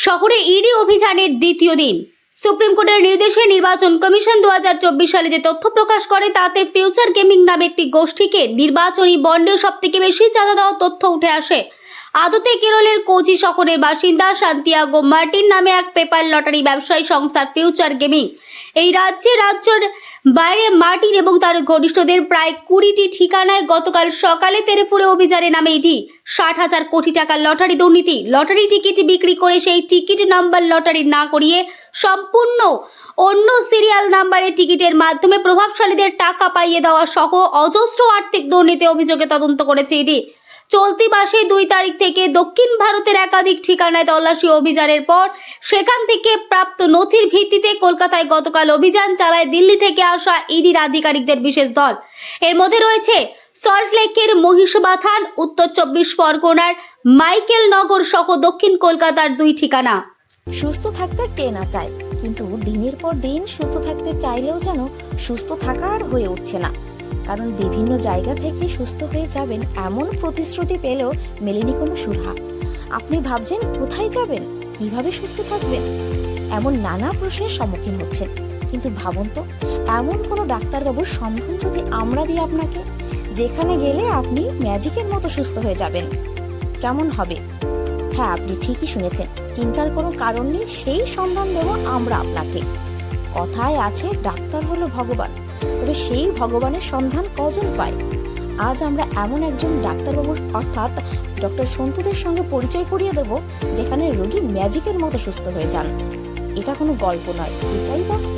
শহরে ইডি অভিযানের দ্বিতীয় দিন। সুপ্রিম কোর্টের নির্দেশে নির্বাচন কমিশন 2024 সালে যে তথ্য প্রকাশ করে তাতে ফিউচার গেমিং নামে একটি গোষ্ঠীকে নির্বাচনী বন্ডে সবথেকে বেশি চাঁদা দেওয়ার তথ্য উঠে আসে। আদতে কেরলের কোচি শহরের বাসিন্দা সান্তিয়াগো মার্টিন নামে এক পেপার লটারি ব্যবসায়ী সংস্থার ফিউচার গেমিং এই রাজ্যের বাইরে মার্টিন এবং তার ঘনিষ্ঠদের প্রায় 20টি ঠিকানায় গতকাল সকালে তেরেফুরে অভিযানে নামে ইডি। 60,000 কোটি টাকার লটারি দুর্নীতি, লটারি টিকিট বিক্রি করে সেই টিকিট নাম্বার লটারি না করিয়ে সম্পূর্ণ অন্য সিরিয়াল নাম্বারের টিকিটের মাধ্যমে প্রভাবশালীদের টাকা পাইয়ে দেওয়া সহ অজস্র আর্থিক দুর্নীতি অভিযোগে তদন্ত করেছে ইডি। চলতি মাসে 2 তারিখ থেকে দক্ষিণ ভারতের একাধিক ঠিকানায় তল্লাশি অভিযানের পর সেখান থেকে প্রাপ্ত নথির ভিত্তিতে কলকাতায় গতকাল অভিযান চালায় দিল্লি থেকে আসা ইডির আধিকারিকদের বিশেষ দল। এর মধ্যে রয়েছে সল্টলেকের মহিষবাথান, উত্তর 24 পরগনার মাইকেল নগর সহ দক্ষিণ কলকাতার 2 ঠিকানা। সুস্থ থাকতে কে না চায়, কিন্তু দিনের পর দিন সুস্থ থাকতে চাইলেও যেন সুস্থ থাকা আর হয়ে উঠছে না। কারণ বিভিন্ন জায়গা থেকে সুস্থ হয়ে যাবেন এমন প্রতিশ্রুতি পেলেও মেলেনি কোনো সুরাহা। আপনি ভাবছেন কোথায় যাবেন, কিভাবে সুস্থ থাকবেন, এমন নানা প্রশ্নের সম্মুখীন হচ্ছেন। কিন্তু ভাবুন তো, এমন কোনো ডাক্তারবাবুর সন্ধান যদি আমরা দিই আপনাকে, যেখানে গেলে আপনি ম্যাজিকের মতো সুস্থ হয়ে যাবেন, কেমন হবে? হ্যাঁ, আপনি ঠিকই শুনেছেন, চিন্তার কোনো কারণ নেই, সেই সন্ধান দেব আমরা আপনাকে। কথায় আছে ডাক্তার হলো ভগবান, তবে সেই ভগবানের সন্ধান কজন পায়? আজ আমরা এমন একজন ডাক্তারবাবুর অর্থাৎ ডক্টর সন্তুদের সঙ্গে পরিচয় করিয়ে দেব, যেখানে রোগী ম্যাজিকের মতো সুস্থ হয়ে যান। এটা কোনো গল্প নয়, এটাই বাস্তব।